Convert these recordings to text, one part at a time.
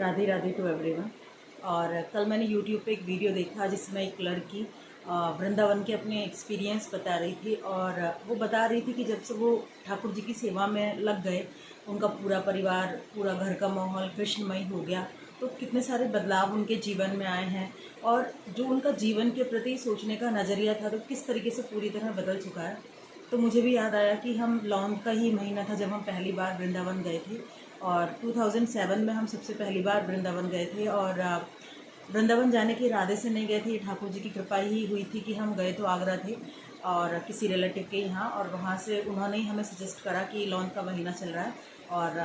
Radhe Radhe to everyone. और कल मैंने यूट्यूब पे एक वीडियो देखा जिसमें एक लड़की वृंदावन के अपने एक्सपीरियंस बता रही थी। और वो बता रही थी कि जब से वो ठाकुर जी की सेवा में लग गए, उनका पूरा परिवार, पूरा घर का माहौल कृष्णमय हो गया। तो कितने सारे बदलाव उनके जीवन में आए हैं और जो उनका जीवन के प्रति सोचने का नज़रिया था तो किस तरीके से पूरी तरह बदल चुका है। तो मुझे भी याद आया कि हम लॉन्ग का ही महीना था जब हम पहली बार वृंदावन गए थे। और 2007 में हम सबसे पहली बार वृंदावन गए थे। और वृंदावन जाने के इरादे से नहीं गए थे, ठाकुर जी की कृपा ही हुई थी कि हम गए तो आगरा थे और किसी रिलेटिव के यहाँ। और वहाँ से उन्होंने ही हमें सजेस्ट करा कि लॉन्ग का महीना चल रहा है और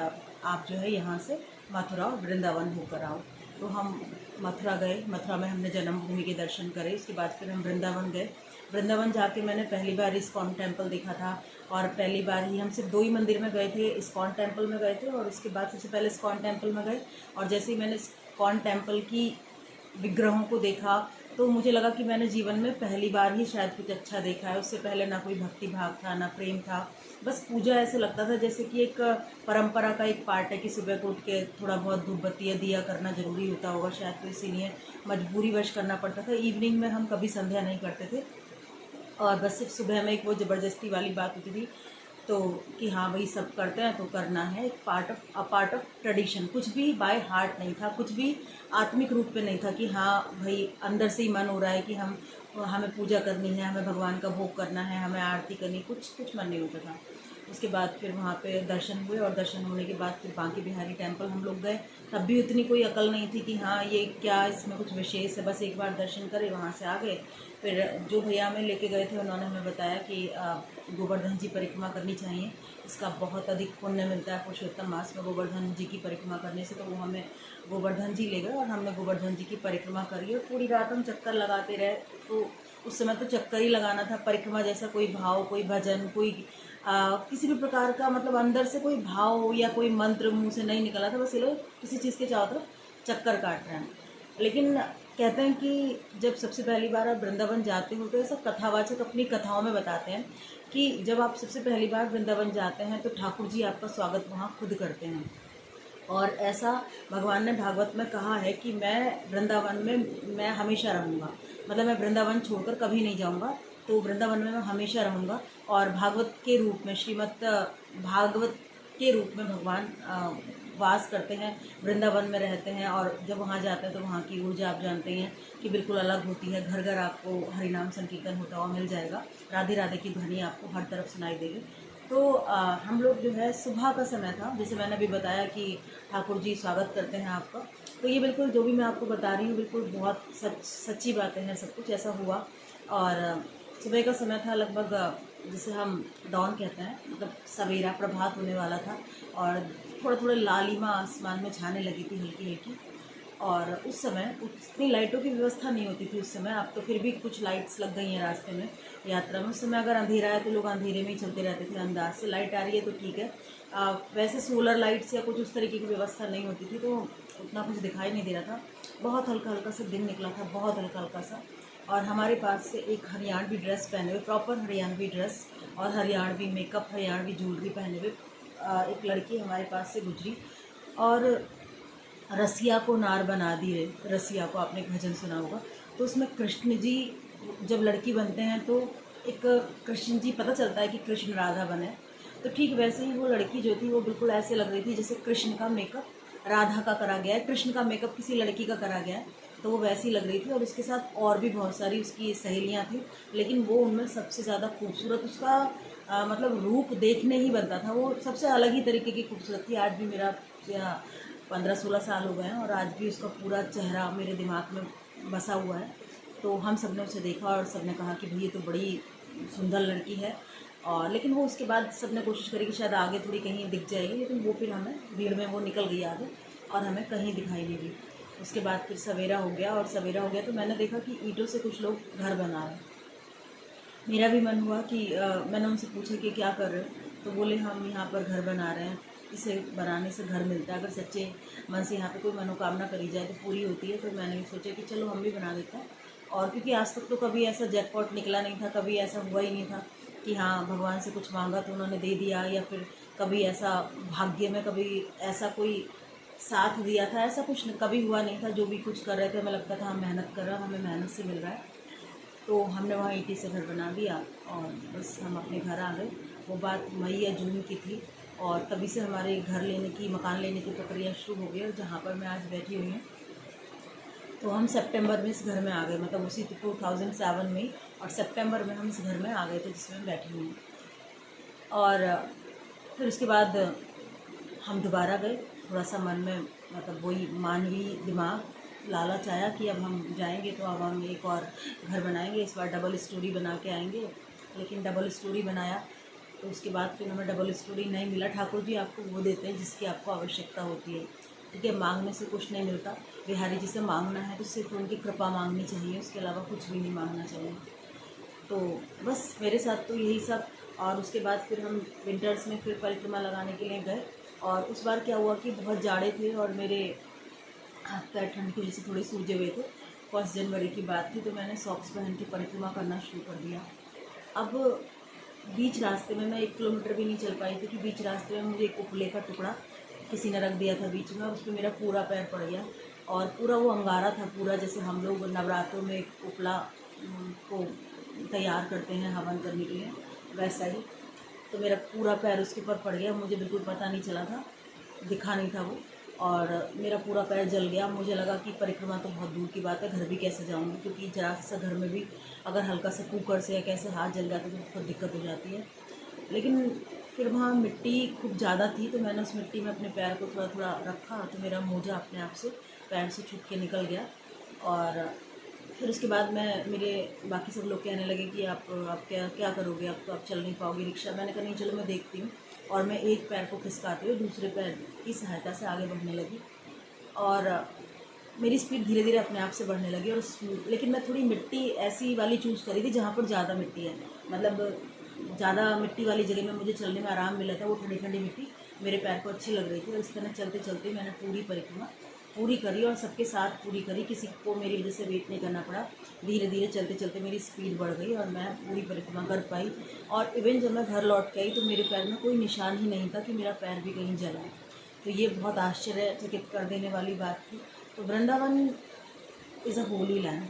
आप जो है यहाँ से मथुरा और वृंदावन होकर आओ। तो हम मथुरा गए। मथुरा में हमने जन्मभूमि के दर्शन करे। उसके बाद फिर हम वृंदावन गए। वृंदावन जाके मैंने पहली बार इस्कॉन टेम्पल देखा था। और पहली बार ही हम सिर्फ 2 ही मंदिर में गए थे, इस्कॉन टेम्पल में गए थे और उसके बाद सबसे पहले इस्कॉन टेम्पल में गए। और जैसे ही मैंने इस्कॉन टेम्पल की विग्रहों को देखा तो मुझे लगा कि मैंने जीवन में पहली बार ही शायद कुछ अच्छा देखा है। उससे पहले ना कोई भक्ति भाव था, ना प्रेम था। बस पूजा ऐसे लगता था जैसे कि एक परंपरा का एक पार्ट है कि सुबह को उठ के थोड़ा बहुत धूप बत्ती या दिया करना ज़रूरी होता होगा शायद, तो इसीलिए मजबूरीवश करना पड़ता था। इवनिंग में हम कभी संध्या नहीं करते थे और बस सिर्फ सुबह में एक वो ज़बरदस्ती वाली बात होती थी तो कि हाँ भाई सब करते हैं तो करना है। एक पार्ट ऑफ ट्रेडिशन, कुछ भी बाय हार्ट नहीं था, कुछ भी आत्मिक रूप पे नहीं था कि हाँ भाई अंदर से ही मन हो रहा है कि हमें पूजा करनी है, हमें भगवान का भोग करना है, हमें आरती करनी, कुछ मन नहीं होता था। उसके बाद फिर वहाँ पे दर्शन हुए और दर्शन होने के बाद फिर बांके बिहारी टेम्पल हम लोग गए। तब भी उतनी कोई अकल नहीं थी कि हाँ ये क्या, इसमें कुछ विशेष है। बस एक बार दर्शन करे, वहाँ से आ गए। फिर जो भैया हमें लेके गए थे उन्होंने हमें बताया कि गोवर्धन जी परिक्रमा करनी चाहिए, इसका बहुत अधिक पुण्य मिलता है पुरुषोत्तम मास में गोवर्धन जी की परिक्रमा करने से। तो वो हमें गोवर्धन जी ले गए और हमने गोवर्धन जी की परिक्रमा करी और पूरी रात हम चक्कर लगाते रहे। तो उस समय तो चक्कर ही लगाना था, परिक्रमा जैसा कोई भाव, कोई भजन, कोई किसी भी प्रकार का मतलब अंदर से कोई भाव या कोई मंत्र मुंह से नहीं निकला था। बस ये लोग किसी चीज़ के चारों तरफ चक्कर काट रहे हैं। लेकिन कहते हैं कि जब सबसे पहली बार आप वृंदावन जाते हो तो ऐसा कथावाचक अपनी कथाओं में बताते हैं कि जब आप सबसे पहली बार वृंदावन जाते हैं तो ठाकुर जी आपका स्वागत वहाँ खुद करते हैं। और ऐसा भगवान ने भागवत में कहा है कि मैं वृंदावन में मैं हमेशा रहूँगा, मतलब मैं वृंदावन छोड़कर कभी नहीं जाऊँगा, तो वृंदावन में मैं हमेशा रहूँगा। और भागवत के रूप में, श्रीमद् भागवत के रूप में भगवान वास करते हैं, वृंदावन में रहते हैं। और जब वहाँ जाते हैं तो वहाँ की ऊर्जा आप जानते हैं कि बिल्कुल अलग होती है। घर घर आपको हरिनाम संकीर्तन होता हुआ मिल जाएगा, राधे राधे की ध्वनि आपको हर तरफ सुनाई देगी। तो हम लोग जो है सुबह का समय था, जैसे मैंने अभी बताया कि ठाकुर जी स्वागत करते हैं आपका। तो ये बिल्कुल जो भी मैं आपको बता रही हूँ बिल्कुल बहुत सच्ची बातें हैं, सब कुछ ऐसा हुआ। और सुबह का समय था, लगभग जिसे हम डॉन कहते हैं, मतलब सवेरा प्रभात होने वाला था। और थोड़ा थोड़ा लालिमा आसमान में छाने लगी थी हल्की हल्की। और उस समय उतनी लाइटों की व्यवस्था नहीं होती थी उस समय। अब तो फिर भी कुछ लाइट्स लग गई हैं रास्ते में, यात्रा में। उस समय अगर अंधेरा है तो लोग अंधेरे में ही चलते रहते थे, अंदाज से लाइट आ रही है तो ठीक है। वैसे सोलर लाइट्स या कुछ उस तरीके की व्यवस्था नहीं होती थी तो उतना कुछ दिखाई नहीं दे रहा था। बहुत हल्का हल्का सा दिन निकला था, बहुत हल्का हल्का सा। और हमारे पास से एक हरियाणवी ड्रेस पहने हुए, प्रॉपर हरियाणवी ड्रेस और हरियाणवी मेकअप, हरियाणवी ज्वेलरी पहने हुए एक लड़की हमारे पास से गुजरी। और रसिया को नार बना दिए, रसिया को आपने एक भजन सुना होगा। तो उसमें कृष्ण जी जब लड़की बनते हैं तो एक कृष्ण जी पता चलता है कि कृष्ण राधा बने। तो ठीक वैसे ही वो लड़की जो थी वो बिल्कुल ऐसे लग रही थी जैसे कृष्ण का मेकअप राधा का करा गया है, कृष्ण का मेकअप किसी लड़की का करा गया है। तो वो वैसी लग रही थी। और उसके साथ और भी बहुत सारी उसकी सहेलियाँ थी, लेकिन वो उनमें सबसे ज़्यादा खूबसूरत, उसका मतलब रूप देखने ही बनता था। वो सबसे अलग ही तरीके की खूबसूरत थी। आज भी मेरा 15-16 साल हो गए हैं और आज भी उसका पूरा चेहरा मेरे दिमाग में बसा हुआ है। तो हम सब ने उसे देखा और सब ने कहा कि भाई ये तो बड़ी सुंदर लड़की है। और लेकिन वो उसके बाद सब ने कोशिश करी कि शायद आगे थोड़ी कहीं दिख जाएगी, लेकिन वो फिर हमें भीड़ में वो निकल गई आगे और हमें कहीं दिखाई नहीं दी। उसके बाद फिर सवेरा हो गया और सवेरा हो गया तो मैंने देखा कि ईंटों से कुछ लोग घर बना रहे हैं। मेरा भी मन हुआ कि मैंने उनसे पूछा कि क्या कर रहे हो, तो बोले हम यहाँ पर घर बना रहे हैं, इसे बनाने से घर मिलता है, अगर सच्चे मन से यहाँ पे कोई मनोकामना करी जाए तो पूरी होती है। तो मैंने भी सोचा कि चलो हम भी बना देते हैं। और क्योंकि आज तक तो कभी ऐसा जैकपॉट निकला नहीं था, कभी ऐसा हुआ ही नहीं था कि हाँ भगवान से कुछ मांगा तो उन्होंने दे दिया, या फिर कभी ऐसा भाग्य में कभी ऐसा कोई साथ दिया था, ऐसा कुछ कभी हुआ नहीं था। जो भी कुछ कर रहे थे हमें लगता था हम मेहनत कर रहे हैं, हमें मेहनत से मिल रहा है। तो हमने वहाँ ईंट से घर बना दिया और बस हम अपने घर आ गए। वो बात मई या जून की थी और तभी से हमारे घर लेने की, मकान लेने की प्रक्रिया शुरू हो गई। और जहाँ पर मैं आज बैठी हुई हूँ, तो हम सितंबर में इस घर में आ गए, मतलब उसी 2007 में। और सितंबर में हम इस घर में आ गए थे जिसमें मैं बैठी हुई हूँ। और फिर उसके बाद हम दोबारा गए। थोड़ा सा मन में मतलब वही मानवीय दिमाग लालच आया कि अब हम जाएंगे तो अब हम एक और घर बनाएंगे, इस बार डबल स्टोरी बना के आएंगे। लेकिन डबल स्टोरी बनाया तो उसके बाद फिर हमें डबल स्टोरी नहीं मिला। ठाकुर जी आपको वो देते हैं जिसकी आपको आवश्यकता होती है, ठीक है। मांगने से कुछ नहीं मिलता। बिहारी जी से मांगना है तो सिर्फ उनकी कृपा मांगनी चाहिए, उसके अलावा कुछ भी नहीं मांगना चाहिए। तो बस मेरे साथ तो यही सब। और उसके बाद फिर हम विंटर्स में फिर परिक्रमा लगाने के लिए गए। और उस बार क्या हुआ कि बहुत जाड़े थे और मेरे हाथ पैर ठंड की वजह से थोड़े सूजे हुए थे। 1 जनवरी की बात थी, तो मैंने सॉक्स पहन के परिक्रमा करना शुरू कर दिया। अब बीच रास्ते में मैं 1 किलोमीटर भी नहीं चल पाई थी कि बीच रास्ते में मुझे एक उपले का टुकड़ा किसी ने रख दिया था बीच में, और उस पर मेरा पूरा पैर पड़ गया। और पूरा वो अंगारा था, पूरा जैसे हम लोग नवरात्रों में एक उपला को तैयार करते हैं हवन करने के लिए, वैसा ही। तो मेरा पूरा पैर उसके ऊपर पड़ गया, मुझे बिल्कुल पता नहीं चला था, दिखा नहीं था वो। और मेरा पूरा पैर जल गया। मुझे लगा कि परिक्रमा तो बहुत दूर की बात है, घर भी कैसे जाऊंगी, क्योंकि जरा सा घर में भी अगर हल्का सा कुकर से या कैसे हाथ जल जाते तो बहुत दिक्कत हो जाती है। लेकिन फिर वहाँ मिट्टी खूब ज़्यादा थी, तो मैंने उस मिट्टी में अपने पैर को थोड़ा थोड़ा रखा, तो मेरा मोजा अपने आप से पैर से छूट के निकल गया। और फिर उसके बाद मेरे बाकी सब लोग कहने लगे कि आप क्या क्या करोगे, अब तो आप चल नहीं पाओगे रिक्शा। मैंने कहा नहीं, चलो मैं देखती हूँ। और मैं एक पैर को खिसकाते हुए दूसरे पैर की सहायता से आगे बढ़ने लगी। और मेरी स्पीड धीरे धीरे अपने आप से बढ़ने लगी। और लेकिन मैं थोड़ी मिट्टी ऐसी वाली चूज़ करी थी जहाँ पर ज़्यादा मिट्टी है, मतलब ज़्यादा मिट्टी वाली जगह में मुझे चलने में आराम मिला था। वो ठंडी ठंडी मिट्टी मेरे पैर को अच्छी लग रही थी। और इस तरह चलते चलते मैंने पूरी परिक्रमा पूरी करी और सबके साथ पूरी करी, किसी को मेरी वजह से वेट नहीं करना पड़ा। धीरे धीरे चलते चलते मेरी स्पीड बढ़ गई और मैं पूरी परिक्रमा कर पाई। और इवन जब मैं घर लौट के आई तो मेरे पैर में कोई निशान ही नहीं था कि मेरा पैर भी कहीं जला है। तो ये बहुत आश्चर्यचकित कर देने वाली बात थी। तो Vrindavan is a Holi land,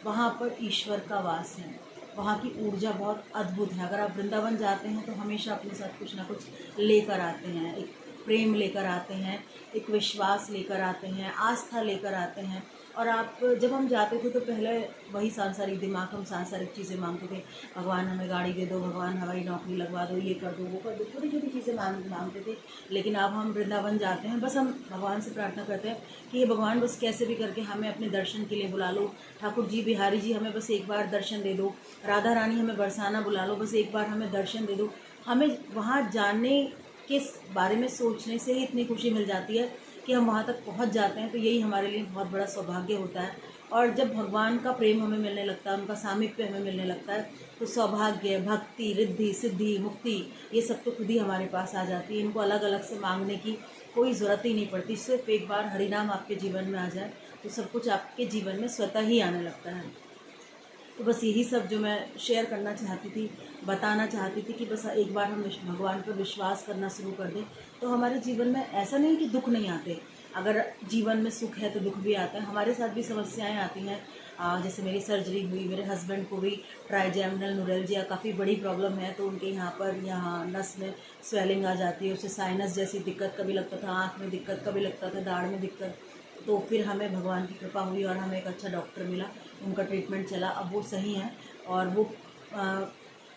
वहाँ पर ईश्वर का वास है, वहाँ की ऊर्जा बहुत अद्भुत है। अगर आप वृंदावन जाते हैं तो हमेशा अपने साथ कुछ ना कुछ लेकर आते हैं, एक प्रेम लेकर आते हैं, एक विश्वास लेकर आते हैं, आस्था लेकर आते हैं। और आप जब हम जाते थे तो पहले वही सांसारिक दिमाग, हम सांसारिक चीज़ें मांगते थे। भगवान हमें गाड़ी दे दो, भगवान हवाई नौकरी लगवा दो, ये कर दो, वो कर दो, छोटी छोटी चीज़ें मांगते थे। लेकिन अब हम वृंदावन जाते हैं, बस हम भगवान से प्रार्थना करते हैं कि ये भगवान बस कैसे भी करके हमें अपने दर्शन के लिए बुला लो। ठाकुर जी, बिहारी जी, हमें बस एक बार दर्शन दे दो। राधा रानी, हमें बरसाना बुला लो, बस एक बार हमें दर्शन दे दो। हमें वहाँ जाने के बारे में सोचने से ही इतनी खुशी मिल जाती है कि हम वहाँ तक पहुँच जाते हैं। तो यही हमारे लिए बहुत बड़ा सौभाग्य होता है। और जब भगवान का प्रेम हमें मिलने लगता है, उनका सामीप्य हमें मिलने लगता है, तो सौभाग्य, भक्ति, रिद्धि, सिद्धि, मुक्ति, ये सब तो खुद ही हमारे पास आ जाती है। इनको अलग अलग से मांगने की कोई ज़रूरत ही नहीं पड़ती। सिर्फ एक बार हरिनाम आपके जीवन में आ जाए तो सब कुछ आपके जीवन में स्वतः ही आने लगता है। तो बस यही सब जो मैं शेयर करना चाहती थी, बताना चाहती थी कि बस एक बार हम भगवान पर विश्वास करना शुरू कर दें तो हमारे जीवन में ऐसा नहीं कि दुख नहीं आते। अगर जीवन में सुख है तो दुख भी आता है। हमारे साथ भी समस्याएं आती हैं। जैसे मेरी सर्जरी हुई, मेरे हस्बैंड को भी ट्राइजेमिनल न्यूरल्जिया काफ़ी बड़ी प्रॉब्लम है, तो उनके यहाँ नस में स्वेलिंग आ जाती है, उससे साइनस जैसी दिक्कत, कभी लगता था आँख में दिक्कत, कभी लगता था दाढ़ में दिक्कत। तो फिर हमें भगवान की कृपा हुई और हमें एक अच्छा डॉक्टर मिला, उनका ट्रीटमेंट चला, अब वो सही हैं। और वो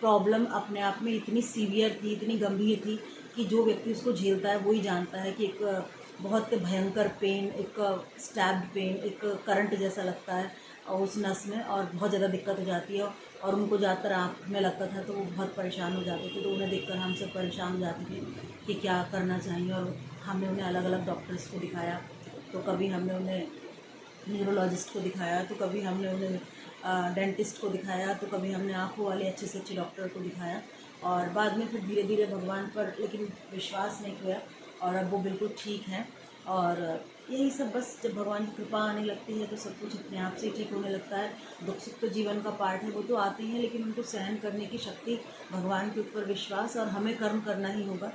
प्रॉब्लम अपने आप में इतनी सीवियर थी, इतनी गंभीर थी कि जो व्यक्ति उसको झेलता है वही जानता है कि एक बहुत भयंकर पेन, एक स्टैब्ड पेन, एक करंट जैसा लगता है और उस नस में, और बहुत ज़्यादा दिक्कत हो जाती है। और उनको ज़्यादातर आँख में लगता था तो वो बहुत परेशान हो जाते थे। तो उन्हें देखकर हम सब परेशान हो जाते थे कि क्या करना चाहिए। और हमने उन्हें अलग अलग डॉक्टर्स को दिखाया। तो कभी हमने उन्हें न्यूरोलॉजिस्ट को दिखाया, तो कभी हमने उन्हें डेंटिस्ट को दिखाया, तो कभी हमने आँखों वाले अच्छे से अच्छे डॉक्टर को दिखाया। और बाद में फिर धीरे धीरे भगवान पर लेकिन विश्वास नहीं किया और अब वो बिल्कुल ठीक हैं। और यही सब, बस जब भगवान की कृपा आने लगती है तो सब कुछ अपने आप से ठीक होने लगता है। दुख सुख तो जीवन का पार्ट है, वो तो आते हैं, लेकिन उनको सहन करने की शक्ति, भगवान के ऊपर विश्वास, और हमें कर्म करना ही होगा।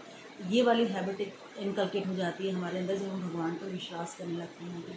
ये वाली हैबिट इनकलकेट हो जाती है हमारे अंदर जब हम भगवान पर विश्वास करने लगते हैं तो।